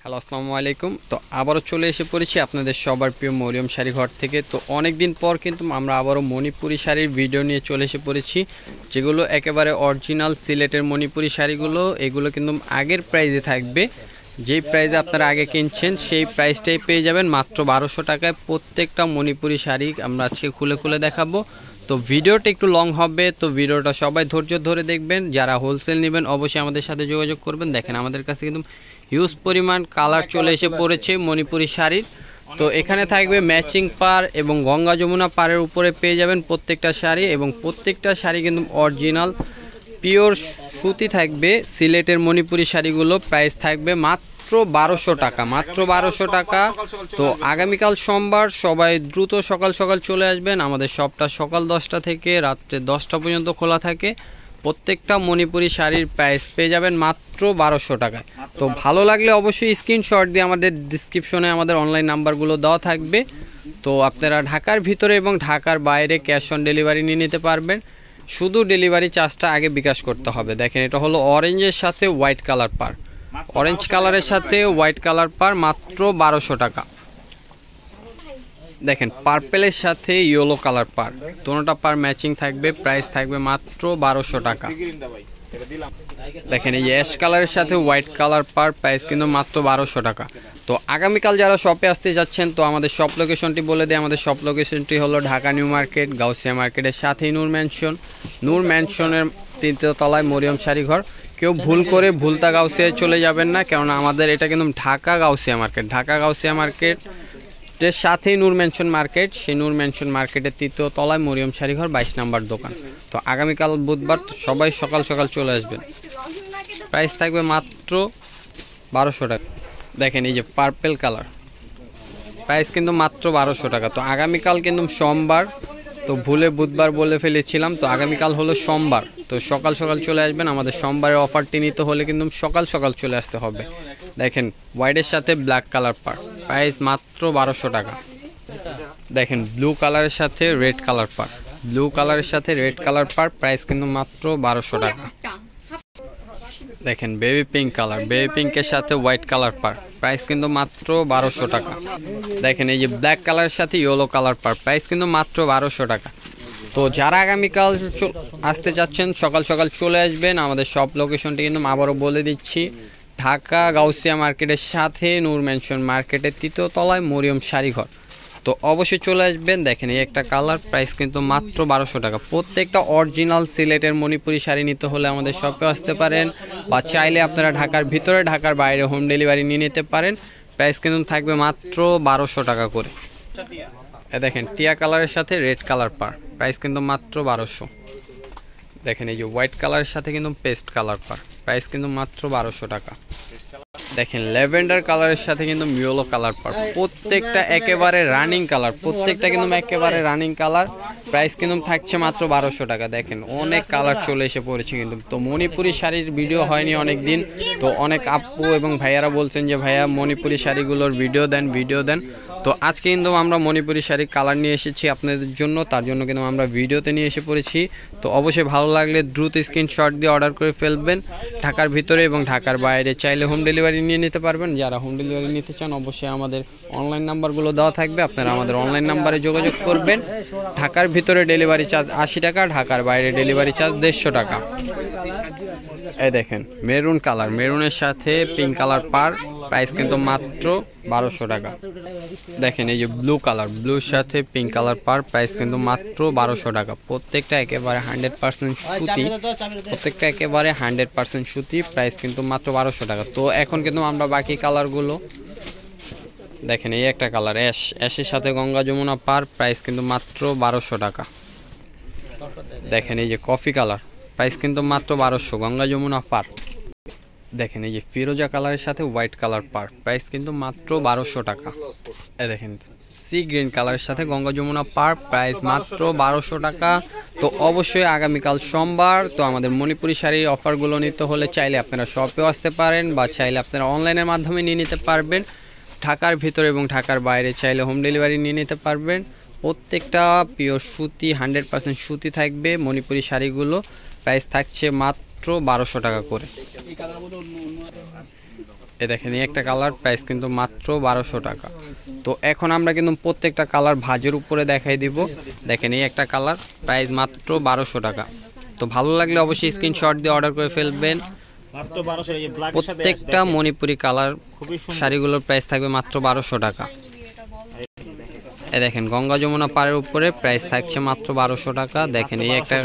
Hello আসসালামু আলাইকুম। তো আবারও চলে এসে পড়েছি আপনাদের সবার প্রিয় মরিয়ম শাড়ি ঘর থেকে। তো অনেক দিন পর কিন্তু আমরা আবারও মণিপুরি শাড়ির ভিডিও নিয়ে চলে এসে পড়েছি, যেগুলো একেবারে অরিজিনাল সিলেটের মণিপুরি শাড়িগুলো। এগুলো কিন্তু আগের প্রাইসে থাকবে, যেই প্রাইসে আপনারা আগে কিনছেন সেই প্রাইসটাই পেয়ে যাবেন মাত্র 1200 টাকায়। প্রত্যেকটা মণিপুরি শাড়ি আমরা আজকে খুলে খুলে দেখাবো। তো ভিডিওটা একটু লং হবে, তো ভিডিওটা সবাই ধৈর্য ধরে দেখবেন। যারা হোলসেল নেবেন অবশ্যই আমাদের সাথে যোগাযোগ করবেন। দেখেন আমাদের কাছে কিন্তু হিউজ পরিমাণ কালার চলে এসে পড়েছে মণিপুরি শাড়ির। তো এখানে থাকবে ম্যাচিং পার এবং গঙ্গা যমুনা পাড়ের উপরে পেয়ে যাবেন প্রত্যেকটা শাড়ি, এবং প্রত্যেকটা শাড়ি কিন্তু অরিজিনাল পিওর সুতি থাকবে। সিলেটের মণিপুরি শাড়িগুলো প্রাইস থাকবে মাত্র 1200 টাকা, মাত্র 1200 টাকা। তো আগামীকাল সোমবার, সবাই দ্রুত সকাল সকাল চলে আসবেন। আমাদের শপটা সকাল 10টা থেকে রাত্রে 10টা পর্যন্ত খোলা থাকে। প্রত্যেকটা মণিপুরি শাড়ির প্রাইস পেয়ে যাবেন মাত্র 1200 টাকায়। তো ভালো লাগলে অবশ্যই স্ক্রিনশট দিয়ে আমাদের ডিসক্রিপশনে আমাদের অনলাইন নাম্বারগুলো দেওয়া থাকবে। তো আপনারা ঢাকার ভিতরে এবং ঢাকার বাইরে ক্যাশ অন ডেলিভারি নিয়ে নিতে পারবেন। শুধু ডেলিভারি চার্জটা আগে বিকাশ করতে হবে। দেখেন এটা হলো অরেঞ্জের সাথে হোয়াইট কালার পার, অরেঞ্জ কালারের সাথে হোয়াইট কালার পার মাত্র 1200 টাকা। দেখেন পার্পেলের সাথে ইয়েলো কালার পার, দুটোটা পার ম্যাচিং থাকবে, প্রাইস থাকবে মাত্র 1200 টাকা। দেখেন এই অ্যাশ কালারের সাথে হোয়াইট কালার পার, প্রাইস কিন্তু মাত্র 1200 টাকা। তো আগামীকাল যারা শপে আসতে যাচ্ছেন, তো আমাদের শপ লোকেশনটি বলে দেয়। আমাদের শপ লোকেশনটি হলো ঢাকা নিউ মার্কেট, গাউসিয়া মার্কেটের সাথেই নূর ম্যানশন, নূর ম্যানশনের 3য় তলায় মরিয়ম শাড়ি ঘর। কেউ ভুল করে ভুলতা গাউসিয়ায় চলে যাবেন না, কেননা আমাদের এটা কিন্তু ঢাকা গাউসিয়া মার্কেট। ঢাকা গাউসিয়া মার্কেট এর সাথেই নূর ম্যানশন মার্কেট, সেই নূর ম্যানশন মার্কেটের 3য় তলায় মরিয়ম শাড়ি ঘর 22 নম্বর দোকান। তো আগামীকাল বুধবার সবাই সকাল সকাল চলে আসবেন। প্রাইস থাকবে মাত্র 1200 টাকা। দেখেন এই যে পার্পেল কালার, প্রাইস কিন্তু মাত্র 1200 টাকা। তো আগামীকাল কিন্তু সোমবার, তো ভুলে বুধবার বলে ফেলেছিলাম, তো আগামীকাল হলো সোমবার। তো সকাল সকাল চলে আসবেন। আমাদের সোমবারের অফারটি নিতে হলে কিন্তু সকাল সকাল চলে আসতে হবে। দেখেন হোয়াইটের সাথে ব্ল্যাক কালার পার, প্রাইস মাত্র 1200 টাকা। দেখেন ব্লু কালারের সাথে রেড কালার পার, ব্লু কালারের সাথে রেড কালার পার, প্রাইস কিন্তু মাত্র 1200 টাকা। দেখেন বেবি পিঙ্ক কালার, বেবি পিঙ্কের সাথে হোয়াইট কালার পার, প্রাইস কিন্তু মাত্র 1200 টাকা। দেখেন এই যে ব্ল্যাক কালারের সাথে ইয়েলো কালার পার, প্রাইস কিন্তু মাত্র 1200 টাকা। তো যারা আগামীকাল আসতে চাচ্ছেন সকাল সকাল চলে আসবেন। আমাদের সব লোকেশনটি কিন্তু আবারও বলে দিচ্ছি, ঢাকা গাউসিয়া মার্কেটের সাথে নূর ম্যানশন মার্কেটের 3য় তলায় মরিয়ম শাড়ি ঘর। তো অবশ্যই চলে আসবেন। দেখেন এই একটা কালার, প্রাইস কিন্তু মাত্র 1200 টাকা। প্রত্যেকটা অরিজিনাল সিলেটের মণিপুরি শাড়ি নিতে হলে আমাদের শপে আসতে পারেন, বা চাইলে আপনারা ঢাকার ভিতরে ঢাকার বাইরে হোম ডেলিভারি নিয়ে নিতে পারেন। প্রাইস কিন্তু থাকবে মাত্র 1200 টাকা করে। দেখেন টিয়া কালারের সাথে রেড কালার পার, প্রাইস কিন্তু মাত্র 1200। দেখেন এই যে হোয়াইট কালারের সাথে কিন্তু পেস্ট কালার পার, প্রাইস কিন্তু মাত্র 1200 টাকা। দেখেন ল্যাভেন্ডার কালারের সাথে কিন্তু ইয়েলো কালার পার, প্রত্যেকটা একেবারে রানিং কালার, প্রত্যেকটা কিন্তু একেবারে রানিং কালার, প্রাইস কিন্তু থাকছে মাত্র 1200 টাকা। দেখেন অনেক কালার চলে এসে পড়েছে কিন্তু। তো মণিপুরি শাড়ির ভিডিও হয়নি অনেক দিন, তো অনেক আপু এবং ভাইয়ারা বলছেন যে ভাইয়া মণিপুরি শাড়িগুলোর ভিডিও দেন। তো আজকে কিন্তু আমরা মণিপুরি শাড়ির কালার নিয়ে এসেছি আপনাদের জন্য, তার জন্য কিন্তু আমরা ভিডিওতে নিয়ে এসে পড়েছি। তো অবশ্যই ভালো লাগলে দ্রুত স্ক্রিনশট দিয়ে অর্ডার করে ফেলবেন। ঢাকার ভিতরে এবং ঢাকার বাইরে চাইলে হোম ডেলিভারি নিয়ে নিতে পারবেন। যারা হোম ডেলিভারি নিতে চান অবশ্যই আমাদের অনলাইন নাম্বারগুলো দেওয়া থাকবে, আপনারা আমাদের অনলাইন নাম্বারে যোগাযোগ করবেন। ঢাকার ভিতরে ডেলিভারি চার্জ 80 টাকা, ঢাকার বাইরে ডেলিভারি চার্জ 150 টাকা। এই দেখেন মেরুন কালার, মেরুনের সাথে পিঙ্ক কালার পার, প্রাইস কিন্তু মাত্র 1200 টাকা। দেখেন এই যে ব্লু কালার, ব্লুর সাথে পিঙ্ক কালার পার, প্রাইস কিন্তু মাত্র 1200 টাকা। প্রত্যেকটা একেবারে 100% সুতি, প্রত্যেকটা একেবারে 100% সুতি, প্রাইস কিন্তু মাত্র 1200 টাকা। তো এখন কিন্তু আমরা বাকি কালারগুলো দেখেন এই একটা কালার অ্যাশের সাথে গঙ্গা যমুনা পার, প্রাইস কিন্তু মাত্র 1200 টাকা। দেখেন এই যে কফি কালার, প্রাইস কিন্তু মাত্র 1200, গঙ্গা যমুনা পার। দেখেন এই যে ফিরোজা কালারের সাথে হোয়াইট কালার পার, প্রাইস কিন্তু মাত্র 1200 টাকা। দেখেন সি গ্রিন কালারের সাথে গঙ্গা যমুনা পার, প্রাইস মাত্র 1200 টাকা। তো অবশ্যই আগামীকাল সোমবার, তো আমাদের মণিপুরি শাড়ির অফারগুলো নিতে হলে চাইলে আপনারা শপেও আসতে পারেন, বা চাইলে আপনারা অনলাইনের মাধ্যমে নিয়ে নিতে পারবেন। ঢাকার ভিতরে এবং ঢাকার বাইরে চাইলে হোম ডেলিভারি নিয়ে নিতে পারবেন। প্রত্যেকটা পিওর সুতি, 100% সুতি থাকবে মণিপুরি শাড়িগুলো। প্রাইস থাকছে মাত্র 1200 টাকা করে। এ দেখেন এই একটা কালার, প্রাইস কিন্তু মাত্র 1200 টাকা। তো এখন আমরা কিন্তু প্রত্যেকটা কালার ভাঁজের উপরে দেখাই দিব। দেখেন এই একটা কালার, প্রাইস মাত্র 1200 টাকা। তো ভালো লাগলে অবশ্যই স্ক্রিনশট দিয়ে অর্ডার করে ফেলবেন। প্রত্যেকটা মণিপুরি কালার শাড়িগুলোর প্রাইস থাকবে মাত্র 1200 টাকা। এ দেখেন গঙ্গা যমুনা পাড়ের উপরে প্রাইস থাকছে মাত্র 1200 টাকা। দেখেন এই একটা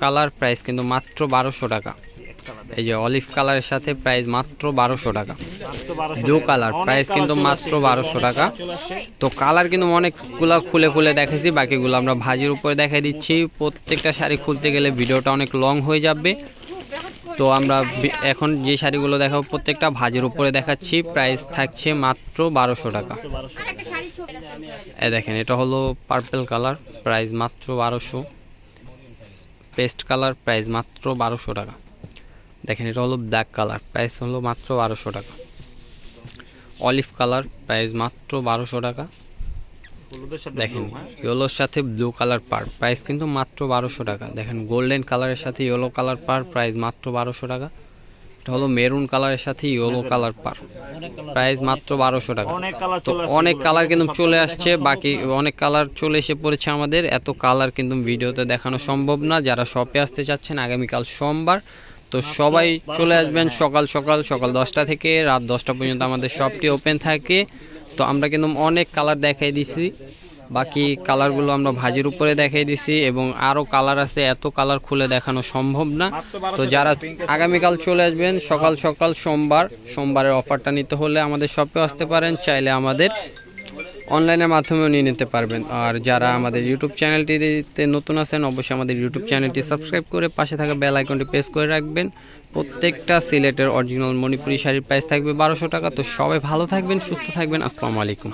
কালার, প্রাইস কিন্তু মাত্র 1200 টাকা। এই যে অলিভ কালারের সাথে প্রাইস মাত্র 1200 টাকা। ব্লু কালার, প্রাইস কিন্তু মাত্র 1200 টাকা। তো কালার কিন্তু অনেকগুলা খুলে খুলে দেখেছি, বাকিগুলো আমরা ভাজির উপরে দেখাই দিচ্ছি। প্রত্যেকটা শাড়ি খুলতে গেলে ভিডিওটা অনেক লং হয়ে যাবে। তো আমরা এখন যে শাড়িগুলো দেখাবো প্রত্যেকটা ভাজির উপরে দেখাচ্ছি, প্রাইস থাকছে মাত্র 1200 টাকা। দেখেন এটা হলো পার্পল কালার, প্রাইস মাত্র 1200। পেস্ট কালার, প্রাইস মাত্র 1200 টাকা। দেখেন এটা হলো ব্ল্যাক কালার, প্রাইস হলো মাত্র 1200 টাকা। অলিভ কালার, প্রাইস মাত্র 1200 টাকা। দেখেন ইয়েলোর সাথে ব্লু কালার পার, প্রাইস কিন্তু মাত্র 1200 টাকা। দেখেন গোল্ডেন কালারের সাথে ইয়েলো কালার পার, প্রাইস মাত্র 1200 টাকা। এটা হলো মেরুন কালারের সাথে ইয়েলো কালার পার, প্রাইস মাত্র 1200 টাকা। তো অনেক কালার কিন্তু চলে আসছে, বাকি অনেক কালার চলে এসে পড়েছে আমাদের। এত কালার কিন্তু ভিডিওতে দেখানো সম্ভব না। যারা শপে আসতে চাচ্ছেন আগামীকাল সোমবার, তো সবাই চলে আসবেন সকাল 10টা থেকে রাত 10টা পর্যন্ত আমাদের শপটি ওপেন থাকে। তো আমরা কিন্তু অনেক কালার দেখাই দিছি, বাকি কালারগুলো আমরা ভাজির উপরে দেখাই দিছি এবং আরও কালার আছে, এত কালার খুলে দেখানো সম্ভব না। তো যারা আগামীকাল চলে আসবেন সকাল সোমবারের অফারটা নিতে হলে আমাদের শপে আসতে পারেন, চাইলে আমাদের অনলাইনের মাধ্যমেও নিয়ে নিতে পারবেন। আর যারা আমাদের ইউটিউব চ্যানেলটিতে নতুন আছেন অবশ্যই আমাদের ইউটিউব চ্যানেলটি সাবস্ক্রাইব করে পাশে থাকা বেল আইকনটি প্রেস করে রাখবেন। প্রত্যেকটা সিলেটের অরিজিনাল মণিপুরি শাড়ির প্রাইস থাকবে 1200 টাকা। তো সবাই ভালো থাকবেন, সুস্থ থাকবেন। আসসালামু আলাইকুম।